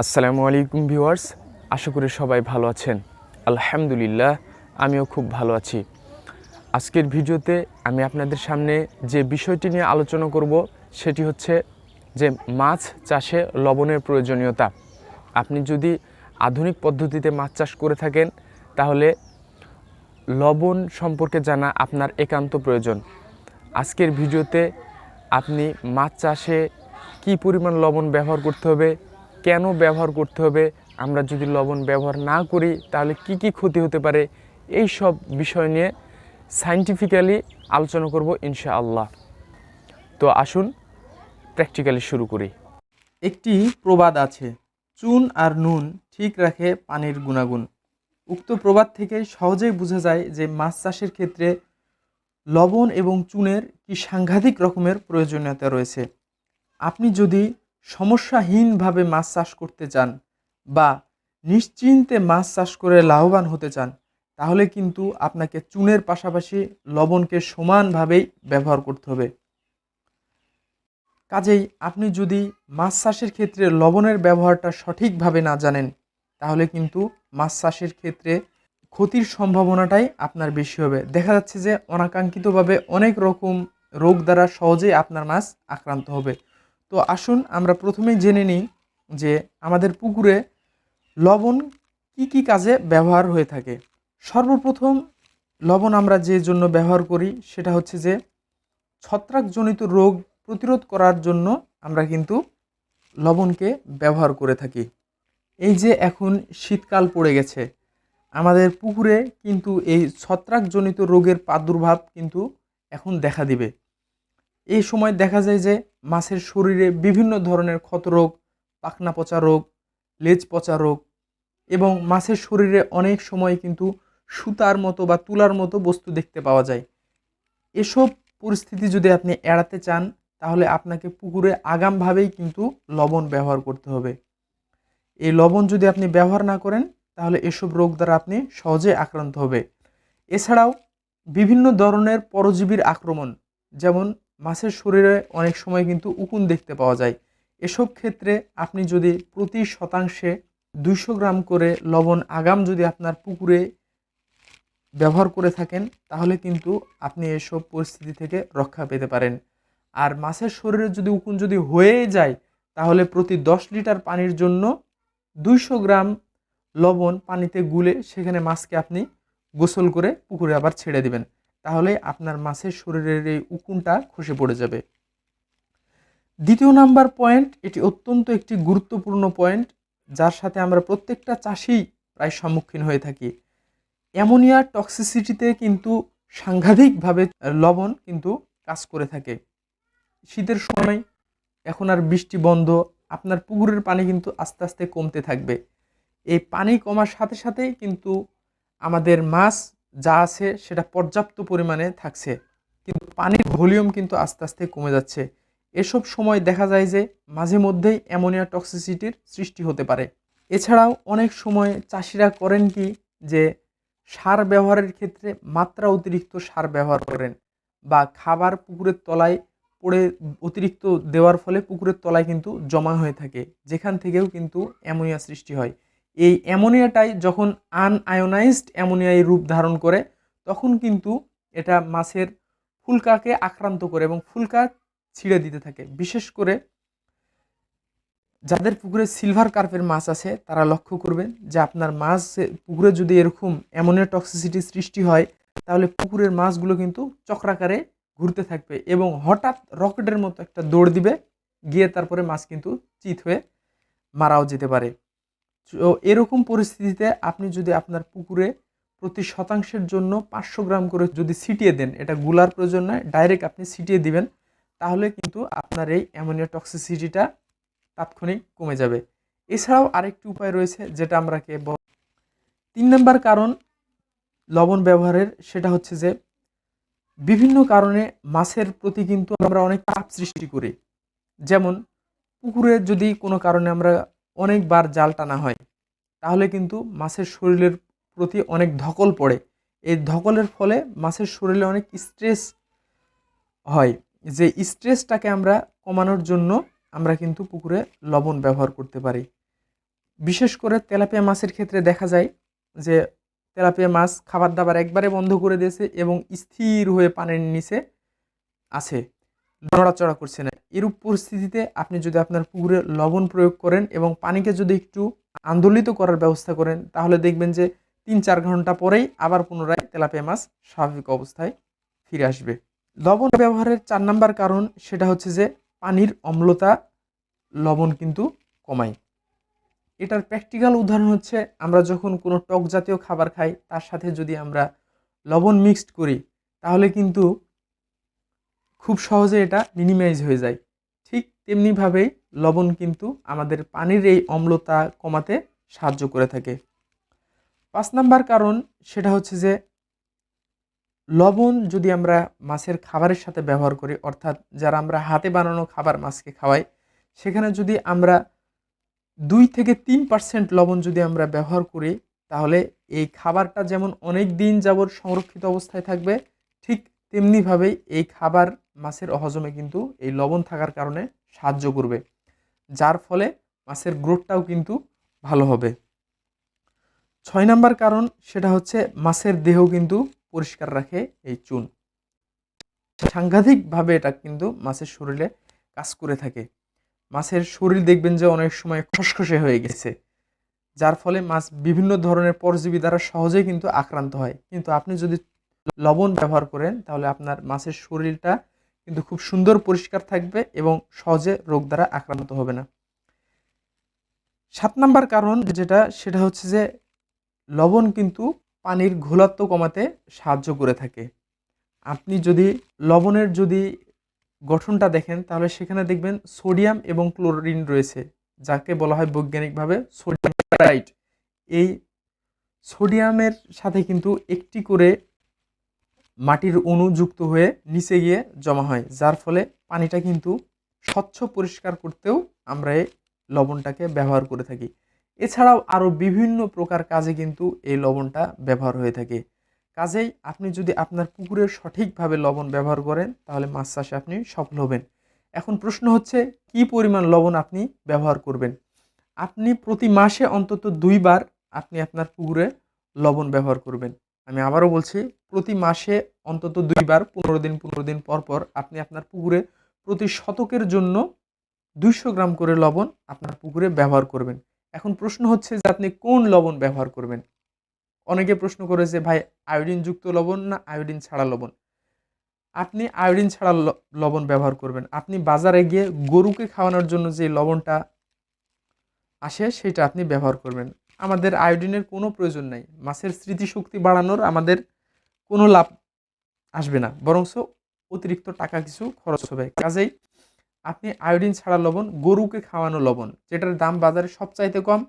আসসালামু আলাইকুম ভিউয়ার্স, আশা করি সবাই ভালো আছেন। আলহামদুলিল্লাহ, আমিও খুব ভালো আছি। আজকের ভিডিওতে আমি আপনাদের সামনে যে বিষয়টি নিয়ে আলোচনা করব সেটি হচ্ছে যে মাছ চাষে লবণের প্রয়োজনীয়তা। আপনি যদি আধুনিক পদ্ধতিতে মাছ চাষ করে থাকেন তাহলে লবণ সম্পর্কে জানা আপনার একান্ত প্রয়োজন। আজকের ভিডিওতে আপনি মাছ চাষে কী পরিমাণ লবণ ব্যবহার করতে হবে, কেন ব্যবহার করতে হবে, আমরা যদি লবণ ব্যবহার না করি তাহলে কি কি ক্ষতি হতে পারে, এই সব বিষয় নিয়ে সায়েন্টিফিক্যালি আলোচনা করব ইনশাআল্লাহ। তো আসুন প্র্যাকটিক্যালি শুরু করি। একটি প্রবাদ আছে, চুন আর নুন ঠিক রাখে পানির গুণাগুণ। উক্ত প্রবাদ থেকে সহজেই বোঝা যায় যে মাছ চাষের ক্ষেত্রে লবণ এবং চুনের কি সাংঘাতিক রকমের প্রয়োজনীয়তা রয়েছে। আপনি যদি সমস্যাহীনভাবে মাছ চাষ করতে চান বা নিশ্চিন্তে মাছ চাষ করে লাভবান হতে চান, তাহলে কিন্তু আপনাকে চুনের পাশাপাশি লবণকে সমানভাবেই ব্যবহার করতে হবে। কাজেই আপনি যদি মাছ চাষের ক্ষেত্রে লবণের ব্যবহারটা সঠিকভাবে না জানেন, তাহলে কিন্তু মাছ চাষের ক্ষেত্রে ক্ষতির সম্ভাবনাটাই আপনার বেশি হবে। দেখা যাচ্ছে যে অনাকাঙ্ক্ষিতভাবে অনেক রকম রোগ দ্বারা সহজেই আপনার মাছ আক্রান্ত হবে। তো আসুন আমরা প্রথমেই জেনে নিই যে আমাদের পুকুরে লবণ কি কি কাজে ব্যবহার হয়ে থাকে। সর্বপ্রথম লবণ আমরা যে জন্য ব্যবহার করি সেটা হচ্ছে যে ছত্রাকজনিত রোগ প্রতিরোধ করার জন্য আমরা কিন্তু লবণকে ব্যবহার করে থাকি। এই যে এখন শীতকাল পড়ে গেছে, আমাদের পুকুরে কিন্তু এই ছত্রাকজনিত রোগের প্রাদুর্ভাব কিন্তু এখন দেখা দিবে। এই সময় দেখা যায় যে মাছের শরীরে বিভিন্ন ধরনের ক্ষতরোগ, পাখনা পচা রোগ, লেজ পচা রোগ এবং মাছের শরীরে অনেক সময় কিন্তু সুতার মতো বা তুলার মতো বস্তু দেখতে পাওয়া যায়। এসব পরিস্থিতি যদি আপনি এড়াতে চান, তাহলে আপনাকে পুকুরে আগামভাবেই কিন্তু লবণ ব্যবহার করতে হবে। এই লবণ যদি আপনি ব্যবহার না করেন, তাহলে এসব রোগ দ্বারা আপনি সহজে আক্রান্ত হবে। এছাড়াও বিভিন্ন ধরনের পরজীবীর আক্রমণ, যেমন মাছের শরীরে অনেক সময় কিন্তু উকুন দেখতে পাওয়া যায়। এসব ক্ষেত্রে আপনি যদি প্রতি শতাংশে 200 গ্রাম করে লবণ আগাম যদি আপনার পুকুরে ব্যবহার করে থাকেন, তাহলে কিন্তু আপনি এসব পরিস্থিতি থেকে রক্ষা পেতে পারেন। আর মাছের শরীরে যদি উকুন যদি হয়ে যায়, তাহলে প্রতি 10 লিটার পানির জন্য 200 গ্রাম লবণ পানিতে গুলে সেখানে মাছকে আপনি গোসল করে পুকুরে আবার ছেড়ে দিবেন। তাহলে আপনার মাছের শরীরের এই উকুনটা খসে পড়ে যাবে। দ্বিতীয় নাম্বার পয়েন্ট, এটি অত্যন্ত একটি গুরুত্বপূর্ণ পয়েন্ট, যার সাথে আমরা প্রত্যেকটা চাষি প্রায় সম্মুখীন হয়ে থাকি। অ্যামোনিয়া টক্সিসিটিতে কিন্তু সাংঘাতিকভাবে লবণ কিন্তু কাজ করে থাকে। শীতের সময় এখন আর বৃষ্টি বন্ধ, আপনার পুকুরের পানি কিন্তু আস্তে আস্তে কমতে থাকবে। এই পানি কমার সাথে সাথেই কিন্তু আমাদের মাছ যা আছে সেটা পর্যাপ্ত পরিমাণে থাকছে, কিন্তু পানির ভলিউম কিন্তু আস্তে আস্তে কমে যাচ্ছে। এসব সময় দেখা যায় যে মাঝে মধ্যেই অ্যামোনিয়া টক্সিসিটির সৃষ্টি হতে পারে। এছাড়াও অনেক সময় চাষিরা করেন কি, যে সার ব্যবহারের ক্ষেত্রে মাত্রা অতিরিক্ত সার ব্যবহার করেন, বা খাবার পুকুরের তলায় পড়ে অতিরিক্ত দেওয়ার ফলে পুকুরের তলায় কিন্তু জমা হয়ে থাকে, যেখান থেকেও কিন্তু অ্যামোনিয়া সৃষ্টি হয়। এই অ্যামোনিয়াটাই যখন আনআয়োনাইজড অ্যামোনিয়ায় রূপ ধারণ করে, তখন কিন্তু এটা মাছের ফুলকাকে আক্রান্ত করে এবং ফুলকা ছিঁড়ে দিতে থাকে। বিশেষ করে যাদের পুকুরে সিলভার কার্পের মাছ আছে, তারা লক্ষ্য করবেন যে আপনার মাছ পুকুরে যদি এরকম অ্যামোনিয়া টক্সিসিটি সৃষ্টি হয়, তাহলে পুকুরের মাছগুলো কিন্তু চক্রাকারে ঘুরতে থাকবে এবং হঠাৎ রকেটের মতো একটা দৌড় দিবে, গিয়ে তারপরে মাছ কিন্তু চিত হয়ে মারাও যেতে পারে। তো এরকম পরিস্থিতিতে আপনি যদি আপনার পুকুরে প্রতি শতাংশের জন্য 500 গ্রাম করে যদি ছিটিয়ে দেন, এটা গুলার প্রয়োজন নয়, ডাইরেক্ট আপনি ছিটিয়ে দিবেন, তাহলে কিন্তু আপনার এই অ্যামোনিয়া টক্সিসিটিটা তাৎক্ষণিক কমে যাবে। এছাড়াও আরেকটি উপায় রয়েছে, যেটা আমরা 3 নম্বর কারণ লবণ ব্যবহারের, সেটা হচ্ছে যে বিভিন্ন কারণে মাছের প্রতি কিন্তু আমরা অনেক চাপ সৃষ্টি করি। যেমন পুকুরে যদি কোনো কারণে আমরা অনেকবার জাল টানা হয়, তাহলে কিন্তু মাছের শরীরের প্রতি অনেক ধকল পড়ে। এই ধকলের ফলে মাছের শরীরে অনেক স্ট্রেস হয়। যে স্ট্রেসটাকে আমরা কমানোর জন্য আমরা কিন্তু পুকুরে লবণ ব্যবহার করতে পারি। বিশেষ করে তেলাপিয়া মাছের ক্ষেত্রে দেখা যায় যে তেলাপিয়া মাছ খাবার দাবার একবারে বন্ধ করে দিয়েছে এবং স্থির হয়ে পানির নিচে আছে, নড়াচড়া করছে না। এরূপ পরিস্থিতিতে আপনি যদি আপনার পুকুরে লবণ প্রয়োগ করেন এবং পানিকে যদি একটু আন্দোলিত করার ব্যবস্থা করেন, তাহলে দেখবেন যে ৩-৪ ঘন্টা পরেই আবার পুনরায় তেলাপিয়া মাছ স্বাভাবিক অবস্থায় ফিরে আসবে। লবণ ব্যবহারের ৪ নাম্বার কারণ সেটা হচ্ছে যে পানির অম্লতা লবণ কিন্তু কমায়। এটার প্র্যাকটিক্যাল উদাহরণ হচ্ছে আমরা যখন কোনো টক জাতীয় খাবার খাই তার সাথে যদি আমরা লবণ মিক্সড করি, তাহলে কিন্তু খুব সহজে এটা মিনিমাইজ হয়ে যায়। ঠিক তেমনিভাবেই লবণ কিন্তু আমাদের পানির এই অম্লতা কমাতে সাহায্য করে থাকে। ৫ নাম্বার কারণ সেটা হচ্ছে যে লবণ যদি আমরা মাছের খাবারের সাথে ব্যবহার করি, অর্থাৎ যারা আমরা হাতে বানানো খাবার মাছকে খাওয়াই, সেখানে যদি আমরা 2-3% লবণ যদি আমরা ব্যবহার করি, তাহলে এই খাবারটা যেমন অনেক দিন যাবৎ সংরক্ষিত অবস্থায় থাকবে, ঠিক তেমনিভাবেই এই খাবার মাছের হজমে কিন্তু এই লবণ থাকার কারণে সাহায্য করবে, যার ফলে মাছের গ্রোথটাও কিন্তু ভালো হবে। ৬ নাম্বার কারণ সেটা হচ্ছে মাছের দেহ কিন্তু পরিষ্কার রাখে এই চুন। সাংঘাতিকভাবে এটা কিন্তু মাছের শরীরে কাজ করে থাকে। মাছের শরীর দেখবেন যে অনেক সময় খসখসে হয়ে গেছে, যার ফলে মাছ বিভিন্ন ধরনের পরজীবী দ্বারা সহজেই কিন্তু আক্রান্ত হয়। কিন্তু আপনি যদি লবণ ব্যবহার করেন, তাহলে আপনার মাছের শরীরটা কিন্তু খুব সুন্দর পরিষ্কার থাকবে এবং সহজে রোগ দ্বারা আক্রান্ত হবে না। ৭ নাম্বার কারণ যেটা সেটা হচ্ছে যে লবণ কিন্তু পানির ঘোলাত্ব কমাতে সাহায্য করে থাকে। আপনি যদি লবণের যদি গঠনটা দেখেন, তাহলে সেখানে দেখবেন সোডিয়াম এবং ক্লোরিন রয়েছে, যাকে বলা হয় বৈজ্ঞানিকভাবে সোডিয়াম ক্লোরাইড। এই সোডিয়ামের সাথে কিন্তু একটি করে মাটির অণু যুক্ত হয়ে নিচে গিয়ে জমা হয়, যার ফলে পানিটা কিন্তু স্বচ্ছ পরিষ্কার করতেও আমরা এই লবণটাকে ব্যবহার করে থাকি। এছাড়াও আরও বিভিন্ন প্রকার কাজে কিন্তু এই লবণটা ব্যবহার হয়ে থাকে। কাজেই আপনি যদি আপনার পুকুরে সঠিকভাবে লবণ ব্যবহার করেন, তাহলে মাছ চাষে আপনি সফল হবেন। এখন প্রশ্ন হচ্ছে কি পরিমাণ লবণ আপনি ব্যবহার করবেন। আপনি প্রতি মাসে অন্তত ২ বার আপনি আপনার পুকুরে লবণ ব্যবহার করবেন। আমি আবারও বলছি, প্রতি মাসে অন্তত ২ বার ১৫ দিন পর পর আপনি আপনার পুকুরে প্রতি শতকের জন্য ২০০ গ্রাম করে লবণ আপনার পুকুরে ব্যবহার করবেন। এখন প্রশ্ন হচ্ছে যে আপনি কোন লবণ ব্যবহার করবেন। অনেকে প্রশ্ন করে যে ভাই আয়োডিনযুক্ত লবণ না আয়োডিন ছাড়া লবণ। আপনি আয়োডিন ছাড়া লবণ ব্যবহার করবেন। আপনি বাজারে গিয়ে গরুকে খাওয়ানোর জন্য যে লবণটা আসে সেটা আপনি ব্যবহার করবেন। আমাদের আয়োডিনের কোনো প্রয়োজন নাই। মাছের স্মৃতিশক্তি বাড়ানোর আমাদের কোনো লাভ আসবে না, বরঞ্চ অতিরিক্ত টাকা কিছু খরচ হবে। কাজেই আপনি আয়োডিন ছাড়া লবণ, গরুকে খাওয়ানো লবণ, যেটার দাম বাজারে সবচাইতে কম,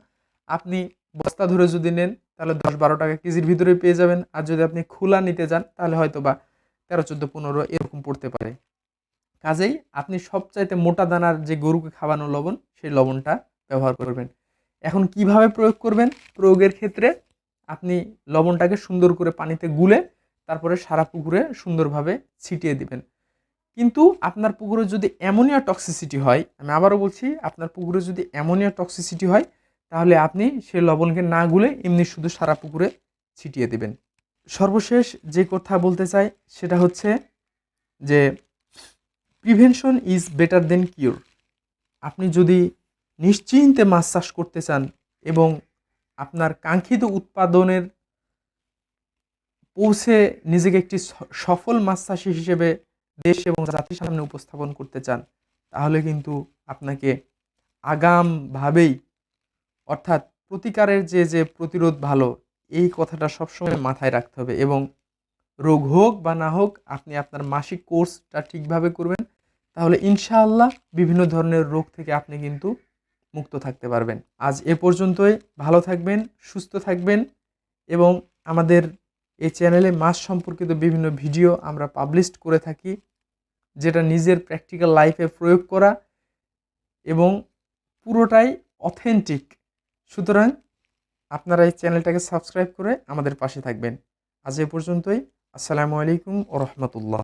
আপনি বস্তা ধরে যদি নেন তাহলে ১০-১২ টাকা কেজির ভিতরে পেয়ে যাবেন। আর যদি আপনি খোলা নিতে যান তাহলে হয়তো বা ১৩-১৪-১৫ এরকম পড়তে পারে। কাজেই আপনি সবচাইতে মোটা দানার যে গরুকে খাওয়ানো লবণ, সেই লবণটা ব্যবহার করবেন। এখন কিভাবে প্রয়োগ করবেন? প্রয়োগের ক্ষেত্রে আপনি লবণটাকে সুন্দর করে পানিতে গুলে তারপরে সারা পুকুরে সুন্দরভাবে ছিটিয়ে দিবেন। কিন্তু আপনার পুকুরে যদি অ্যামোনিয়া টক্সিসিটি হয়, আমি আবারও বলছি, আপনার পুকুরে যদি অ্যামোনিয়া টক্সিসিটি হয়, তাহলে আপনি সেই লবণকে না গুলে এমনি শুধু সারা পুকুরে ছিটিয়ে দিবেন। সর্বশেষ যে কথা বলতে চাই সেটা হচ্ছে যে prevention is better then cure. আপনি যদি নিশ্চিন্তে মাছ চাষ করতে চান এবং আপনার কাঙ্ক্ষিত উৎপাদনের পৌঁছে নিজেকে একটি সফল মাছ চাষি হিসেবে দেশ এবং জাতির সামনে উপস্থাপন করতে চান, তাহলে কিন্তু আপনাকে আগামভাবেই, অর্থাৎ প্রতিকারের যে প্রতিরোধ ভালো, এই কথাটা সবসময় মাথায় রাখতে হবে। এবং রোগ হোক বা না হোক, আপনি আপনার মাসিক কোর্সটা ঠিকভাবে করবেন, তাহলে ইনশাআল্লাহ বিভিন্ন ধরনের রোগ থেকে আপনি কিন্তু মুক্ত থাকতে পারবেন। আজ এ পর্যন্তই। ভালো থাকবেন, সুস্থ থাকবেন এবং আমাদের এই চ্যানেলে মাছ সম্পর্কিত বিভিন্ন ভিডিও আমরা পাবলিশ করে থাকি, যেটা নিজের প্র্যাকটিক্যাল লাইফে প্রয়োগ করা এবং পুরোটাই অথেন্টিক। সুতরাং আপনারা এই চ্যানেলটাকে সাবস্ক্রাইব করে আমাদের পাশে থাকবেন। আজ এ পর্যন্তই। আসসালামু আলাইকুম ওয়া রাহমাতুল্লাহ।